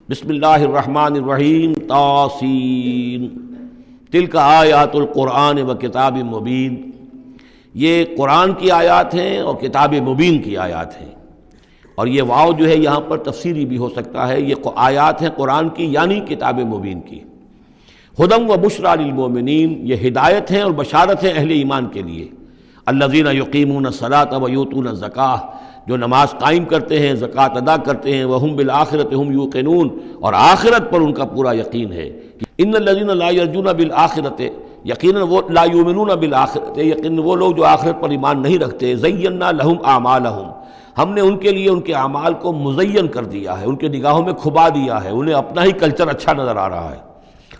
بسم اللہ الرحمن الرحیم طاسین تلک آیات القرآن و کتاب مبین، یہ قرآن کی آیات ہیں اور کتاب مبین کی آیات ہیں۔ اور یہ واو جو ہے یہاں پر تفسیری بھی ہو سکتا ہے، یہ آیات ہیں قرآن کی یعنی کتاب مبین کی۔ ہدی و بشریٰ للمؤمنین، یہ ہدایت ہیں اور بشارت ہیں اہل ایمان کے لیے۔ الذین یقیمون الصلاۃ و یؤتون الزکاۃ، جو نماز قائم کرتے ہیں، زکوٰۃ ادا کرتے ہیں، وہم بالآخرۃ ہم یوقنون، اور آخرت پر ان کا پورا یقین ہے۔ ان الذین لا یرجون بالآخرۃ، یقیناً وہ لا یؤمنون بالآخرۃ، یقیناً وہ لوگ جو آخرت پر ایمان نہیں رکھتے، زینا لہم اعمالہم، ہم نے ان کے لیے ان کے اعمال کو مزین کر دیا ہے، ان کے نگاہوں میں کھبا دیا ہے، انہیں اپنا ہی کلچر اچھا نظر آ رہا ہے۔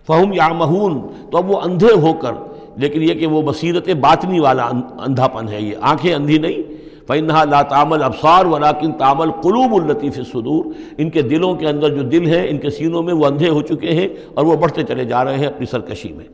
فہم یعمہون، تو اب وہ اندھے ہو کر، لیکن یہ کہ وہ بصیرت باطنی والا اندھا پن ہے، یہ آنکھیں اندھی نہیں۔ فإنها لا تعمى الأبصار ولكن تعمى القلوب التي في الصدور، ان کے دلوں کے اندر جو دل ہیں، ان کے سینوں میں وہ اندھے ہو چکے ہیں اور وہ بڑھتے چلے جا رہے ہیں اپنی سرکشی میں۔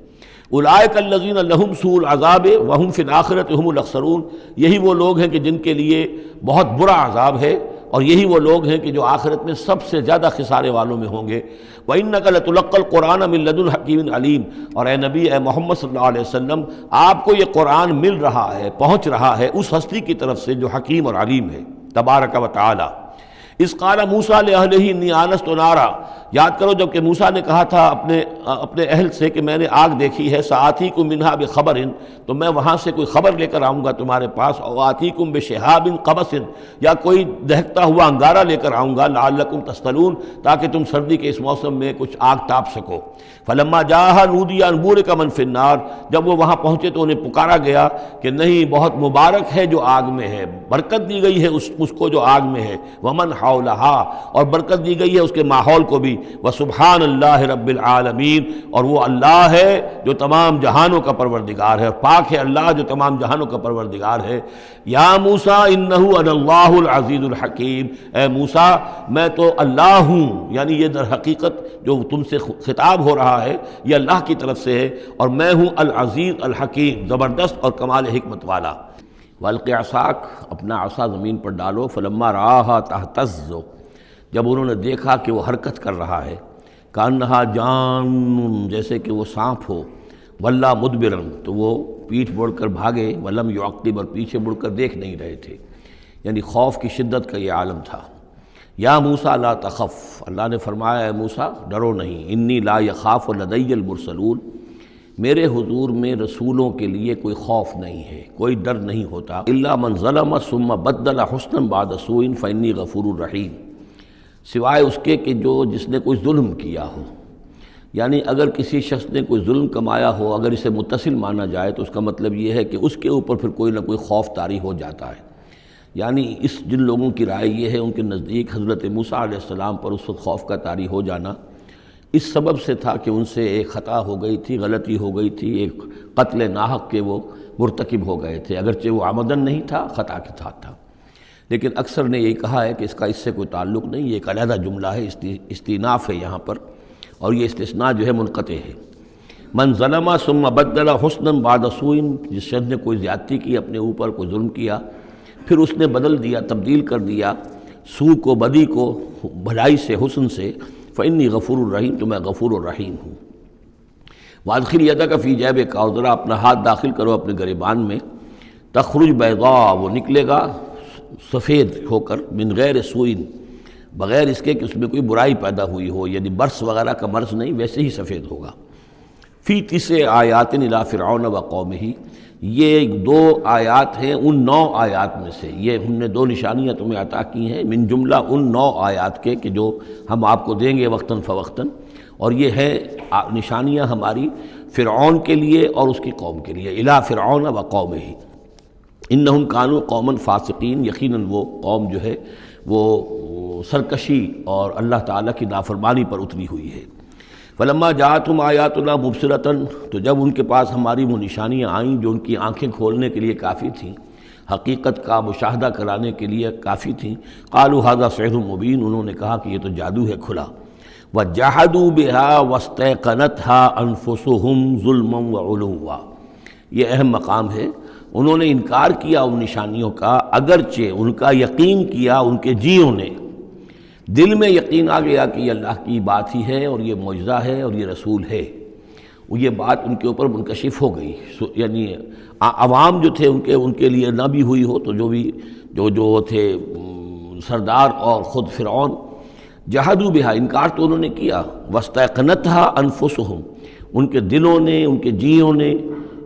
اولئک الذین لہم سوء العذاب وہم فی الآخرۃ ہم الاخسرون، یہی وہ لوگ ہیں کہ جن کے لیے بہت برا عذاب ہے، اور یہی وہ لوگ ہیں کہ جو آخرت میں سب سے زیادہ خسارے والوں میں ہوں گے۔ وَإِنَّكَ لَتُلَقَّى الْقُرْآنَ مِن لَدُنْ حَكِيمٍ عَلِيمٍ، اور اے نبی، اے محمد صلی اللہ علیہ وسلم، آپ کو یہ قرآن مل رہا ہے، پہنچ رہا ہے اس ہستی کی طرف سے جو حکیم اور علیم ہے، تبارک و تعالی۔ اذ قال موسیٰ لأہلہ انی آنست نارا، یاد کرو جب کہ موسیٰ نے کہا تھا اپنے اہل سے کہ میں نے آگ دیکھی ہے، سآتیکم منہا بخبر، تو میں وہاں سے کوئی خبر لے کر آؤں گا تمہارے پاس، او آتیکم بشہاب قبس، یا کوئی دہکتا ہوا انگارہ لے کر آؤں گا، لعلکم تصطلون، تاکہ تم سردی کے اس موسم میں کچھ آگ تاپ سکو۔ فلما جاءها نودی ان بورک من فی النار، جب وہ وہاں پہنچے تو انہیں پکارا گیا کہ نہیں، بہت مبارک ہے جو آگ میں ہے، برکت دی گئی ہے اس کو جو آگ میں ہے، ومن حولہا، اور برکت دی گئی ہے اس کے ماحول کو بھی، وسبحان اللہ رب العالمین، اور وہ اللہ ہے جو تمام جہانوں کا پروردگار ہے، اور پاک ہے اللہ جو تمام جہانوں کا پروردگار ہے۔ یا موسیٰ انہ انا اللہ العزیز الحکیم، اے موسیٰ میں تو اللہ ہوں، یعنی یہ در حقیقت جو تم سے خطاب ہو رہا ہے یہ اللہ کی طرف سے ہے، اور میں ہوں العزیز الحکیم، زبردست اور کمال حکمت والا۔ وَأَلْقِ عَصَاكَ، اپنا عصا زمین پر ڈالو، فلما رآها تہتز، جب انہوں نے دیکھا کہ وہ حرکت کر رہا ہے، کأنها جان، جیسے کہ وہ سانپ ہو، ولا مدبرا، تو وہ پیٹھ موڑ کر بھاگے، ولم یعقب، اور پیچھے مڑ کر دیکھ نہیں رہے تھے، یعنی خوف کی شدت کا یہ عالم تھا۔ یا موسیٰ لا تخف، اللہ نے فرمایا اے موسیٰ ڈرو نہیں، انی لا یخاف لدی المرسلون، میرے حضور میں رسولوں کے لیے کوئی خوف نہیں ہے، کوئی ڈر نہیں ہوتا، الا من ظلم ثم بدل حسنا بعد سوء فانی غفور رحیم، سوائے اس کے کہ جس نے کوئی ظلم کیا ہو، یعنی اگر کسی شخص نے کوئی ظلم کمایا ہو، اگر اسے متصل مانا جائے تو اس کا مطلب یہ ہے کہ اس کے اوپر پھر کوئی نہ کوئی خوف طاری ہو جاتا ہے۔ یعنی جن لوگوں کی رائے یہ ہے، ان کے نزدیک حضرت موسیٰ علیہ السلام پر اس وقت خوف کا طاری ہو جانا اس سبب سے تھا کہ ان سے ایک خطا ہو گئی تھی، غلطی ہو گئی تھی، ایک قتل ناحق کے وہ مرتکب ہو گئے تھے، اگرچہ وہ عمدن نہیں تھا، خطا کے ساتھ تھا، لیکن اکثر نے یہی کہا ہے کہ اس کا اس سے کوئی تعلق نہیں، یہ ایک علیحدہ جملہ ہے، استئناف ہے یہاں پر، اور یہ استثناء جو ہے منقطع ہے۔ من ظلم ثم بدل حسنا بعد سوء، جس شخص نے کوئی زیادتی کی، اپنے اوپر کوئی ظلم کیا، پھر اس نے بدل دیا، تبدیل کر دیا سوء کو، بدی کو، بھلائی سے، حسن سے، فإنی غفور الرحیم، تو میں غفور الرحیم ہوں۔ وادخل یدک فی جیبک، اور ذرا اپنا ہاتھ داخل کرو اپنے گریبان میں، تخرج بیضاء، وہ نکلے گا سفید ہو کر، من غیر سوء، بغیر اس کے کہ اس میں کوئی برائی پیدا ہوئی ہو، یعنی برس وغیرہ کا مرض نہیں، ویسے ہی سفید ہوگا۔ فی 9 آیات الی فرعون و قومہ، یہ 2 آیات ہیں ان 9 آیات میں سے، یہ ہم نے 2 نشانیاں تمہیں عطا کی ہیں من جملہ ان 9 آیات کے کہ جو ہم آپ کو دیں گے وقتاً فوقتاً، اور یہ ہے نشانیاں ہماری فرعون کے لیے اور اس کی قوم کے لیے، الی فرعون و قومہ انہم کانوا قوما فاسقین، یقیناً وہ قوم جو ہے وہ سرکشی اور اللہ تعالیٰ کی نافرمانی پر اتری ہوئی ہے۔ فلما جاءتہم آیاتنا مبصرۃ، تو جب ان کے پاس ہماری وہ نشانیاں آئیں جو ان کی آنکھیں کھولنے کے لیے کافی تھیں، حقیقت کا مشاہدہ کرانے کے لیے کافی تھیں، قالوا ھذا سحر مبین، انہوں نے کہا کہ یہ تو جادو ہے کھلا، وجحدوا بها واستيقنتها انفسهم ظلما وعلوا، یہ اہم مقام ہے، انہوں نے انکار کیا ان نشانیوں کا، اگرچہ ان کا یقین کیا ان کے جیوں نے، دل میں یقین آ گیا کہ یہ اللہ کی بات ہی ہے اور یہ معجزہ ہے اور یہ رسول ہے، وہ یہ بات ان کے اوپر منکشف ہو گئی۔ یعنی عوام جو تھے ان کے لیے نہ بھی ہوئی ہو تو جو تھے سردار اور خود فرعون، جحدوا بہا، انکار تو انہوں نے کیا، واستیقنتھا انفسہم، ان کے دلوں نے، ان کے جیوں نے،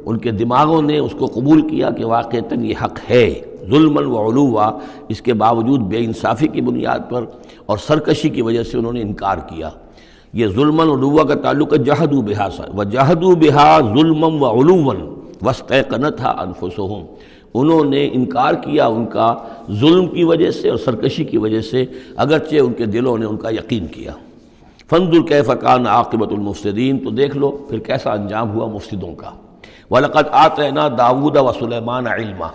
ان کے دماغوں نے اس کو قبول کیا کہ واقعتاً یہ حق ہے، ظلماً وعلوا، اس کے باوجود بے انصافی کی بنیاد پر اور سرکشی کی وجہ سے انہوں نے انکار کیا۔ یہ ظلماً وعلوا کا تعلق ہے جحدوا بہا سے، وجحدوا بہا ظلماً وعلوا واستیقنتھا انفسہم، انہوں نے انکار کیا ان کا ظلم کی وجہ سے اور سرکشی کی وجہ سے، اگرچہ ان کے دلوں نے ان کا یقین کیا۔ فانظر کیف کان عاقبۃ المفسدین، تو دیکھ لو پھر کیسا انجام ہوا مفسدوں کا۔ وَلَقَدْ آتَيْنَا دَاوُودَ وَسُلَيْمَانَ عِلْمًا،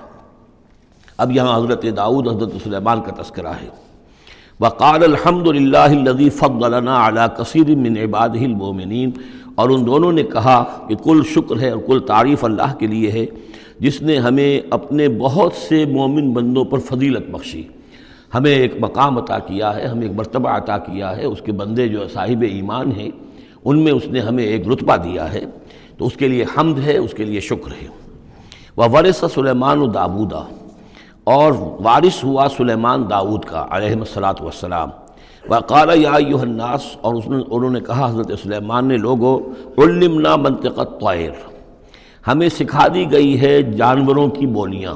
اب یہاں حضرت داؤد حضرت سلیمان کا تذکرہ ہے۔ وَقَالَ الْحَمْدُ لِلَّهِ الَّذِي فَضَّلَنَا عَلَىٰ كَثِيرٍ مِّنْ عِبَادِهِ الْمُؤْمِنِينَ، اور ان دونوں نے کہا کہ کل شکر ہے اور کل تعریف اللہ کے لیے ہے جس نے ہمیں اپنے بہت سے مومن بندوں پر فضیلت بخشی، ہمیں ایک مقام عطا کیا ہے، ہمیں ایک مرتبہ عطا کیا ہے، اس کے بندے جو صاحب ایمان ہیں ان میں اس نے ہمیں ایک رتبہ دیا ہے، تو اس کے لیے حمد ہے، اس کے لیے شکر ہے۔ وَوَرِثَ سُلَيْمَانُ دَاوُودَ، اور وارث ہوا سلیمان داؤد کا علیہ الصلاۃ والسلام۔ وقال یا ایھا الناس، اور انہوں نے کہا حضرت سلیمان نے، لوگو علمنا منطق الطیر، ہمیں سکھا دی گئی ہے جانوروں کی بولیاں،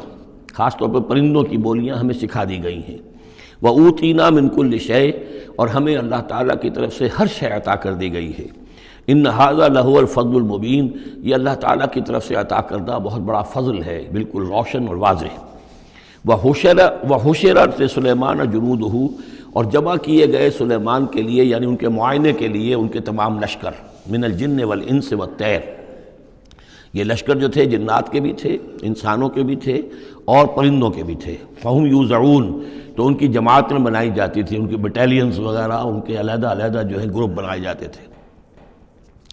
خاص طور پر پرندوں کی بولیاں ہمیں سکھا دی گئی ہیں۔ وَأُوتِینَا مِن كُلِّ شَیْءٍ، اور ہمیں اللہ تعالیٰ کی طرف سے ہر شے عطا کر دی گئی ہے۔ ان ھذا لہو الفضل المبین، یہ اللہ تعالیٰ کی طرف سے عطا کردہ بہت بڑا فضل ہے، بالکل روشن اور واضح۔ وَحُشِرَتْ لِسُلَیْمَانَ جُنُودُهُ، اور جمع کیے گئے سلیمان کے لیے، یعنی ان کے معائنے کے لیے، ان کے تمام لشکر، من الجن والانس والطیر، یہ لشکر جو تھے جنات کے بھی تھے، انسانوں کے بھی تھے اور پرندوں کے بھی تھے۔ فَهُمْ يُوزَعُونَ، تو ان کی جماعتیں بنائی جاتی تھی، ان کی بٹالینز وغیرہ، ان کے علیحدہ علیحدہ جو ہے گروپ بنائے جاتے تھے۔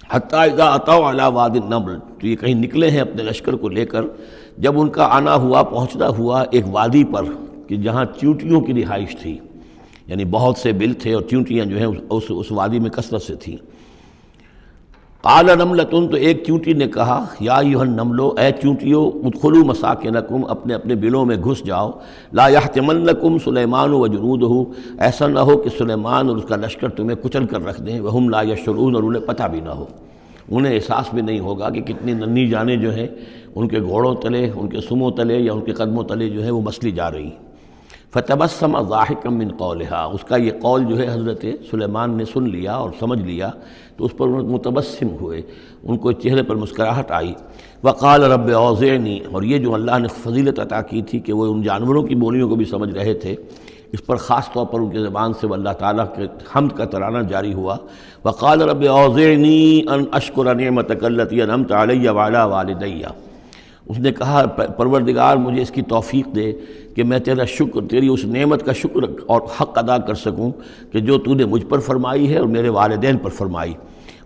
حتیٰ اذا اتوا علی وادی النمل، تو یہ کہیں نکلے ہیں اپنے لشکر کو لے کر، جب ان کا آنا ہوا، پہنچنا ہوا ایک وادی پر کہ جہاں چیونٹیوں کی رہائش تھی، یعنی بہت سے بل تھے اور چیونٹیاں جو ہیں اس وادی میں کثرت سے تھیں۔ قال نملۃ، تو ایک چیونٹی نے کہا، یا ایھا النمل، اے چیونٹیوں، ادخلوا مساکنکم، اپنے اپنے بلوں میں گھس جاؤ، لا یحطمنکم سلیمان وجنودہ، ایسا نہ ہو کہ سلیمان اور اس کا لشکر تمہیں کچل کر رکھ دیں، وہم لا یشعرون، اور انہیں پتہ بھی نہ ہو، انہیں احساس بھی نہیں ہوگا کہ کتنی ننھی جانیں جو ہیں ان کے گھوڑوں تلے، ان کے سموں تلے یا ان کے قدموں تلے جو ہے وہ مسلی جا رہی ہیں۔ فتبسم ضاحکا من قولہا، اس کا یہ قول جو ہے حضرت سلیمان نے سن لیا اور سمجھ لیا تو اس پر متبسم ہوئے، ان کو چہرے پر مسکراہٹ آئی۔ وقال رب اوزعنی، اور یہ جو اللہ نے فضیلت عطا کی تھی کہ وہ ان جانوروں کی بولیوں کو بھی سمجھ رہے تھے، اس پر خاص طور پر ان کی زبان سے وہ اللہ تعالیٰ کے حمد کا ترانہ جاری ہوا۔ وقال رب اوزعنی ان اشکر نعمتک التی انعمت علی وعلی والدی، اس نے کہا پروردگار مجھے اس کی توفیق دے کہ میں تیرا شکر، تیری اس نعمت کا شکر اور حق ادا کر سکوں کہ جو تو نے مجھ پر فرمائی ہے اور میرے والدین پر فرمائی۔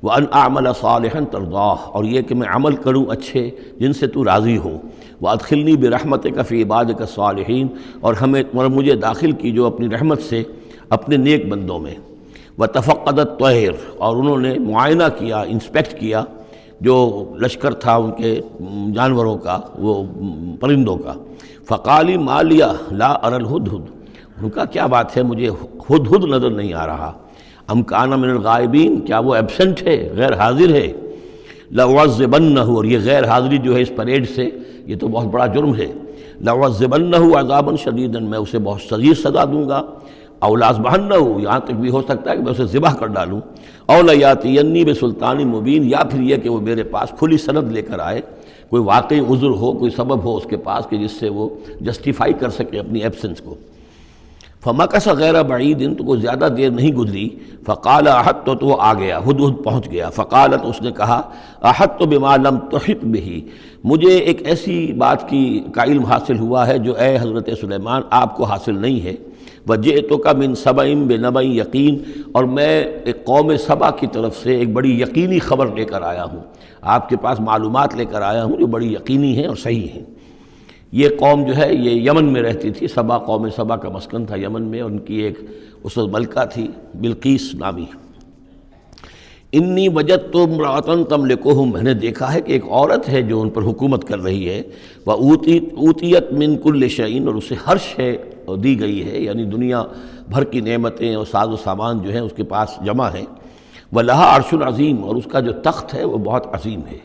وَأَنْ أَعْمَلَ صَالِحًا تَرْضَاهُ، اور یہ کہ میں عمل کروں اچھے جن سے تو راضی ہو۔ وَأَدْخِلْنِي بِرَحْمَتِكَ فِي عِبَادِكَ الصَّالِحِينَ، اور مجھے داخل کیجو اپنی رحمت سے اپنے نیک بندوں میں۔ وَتَفَقَّدَ الطَّيْرَ، اور انہوں نے معائنہ کیا، انسپیکٹ کیا جو لشکر تھا ان کے جانوروں کا، وہ پرندوں کا۔ فقالی ما لیا لا اری الہدہد، ان کا کیا بات ہے مجھے ہدہد نظر نہیں آ رہا۔ ام کان من الغائبین، کیا وہ ایبسنٹ ہے، غیر حاضر ہے۔ لأعذبنہ، اور یہ غیر حاضری جو ہے اس پریڈ سے، یہ تو بہت بڑا جرم ہے۔ لأعذبنہ عذابا شدیدا، میں اسے بہت شدید سزا دوں گا۔ او لأذبحنہ، یہاں تک بھی ہو سکتا ہے کہ میں اسے ذبح کر ڈالوں۔ او لیاتینی بسلطان مبین، یا پھر یہ کہ وہ میرے پاس کھلی سند لے کر آئے، کوئی واقعی عذر ہو، کوئی سبب ہو اس کے پاس کہ جس سے وہ جسٹیفائی کر سکے اپنی ایبسنس کو۔ فمکث غیر بعید، تو کوئی زیادہ دیر نہیں گزری۔ فقال احطت، تو وہ آ گیا، ہدہد پہنچ گیا۔ فقالت، اس نے کہا، احطت بما لم تحط به، مجھے ایک ایسی بات کا علم حاصل ہوا ہے جو اے حضرت سلیمان آپ کو حاصل نہیں ہے۔ وجئتک من سبأ بنبأ یقین، اور میں ایک قوم سبا کی طرف سے ایک بڑی یقینی خبر لے کر آیا ہوں، آپ کے پاس معلومات لے کر آیا ہوں جو بڑی یقینی ہیں اور صحیح ہیں۔ یہ قوم جو ہے یہ یمن میں رہتی تھی، سبا، قوم سبا کا مسکن تھا یمن میں، اور ان کی ایک اس وقت ملکہ تھی بلقیس نامی۔ انی وجدت امرأۃ تملکہم، میں نے دیکھا ہے کہ ایک عورت ہے جو ان پر حکومت کر رہی ہے، وَأُوتِیَتْ مِن كُلِّ شَيْءٍ، اور اسے ہر شے دی گئی ہے، یعنی دنیا بھر کی نعمتیں اور ساز و سامان جو ہیں اس کے پاس جمع ہیں، وَلَهَا عَرْشٌ عَظِيمٌ، اور اس کا جو تخت ہے وہ بہت عظیم ہے۔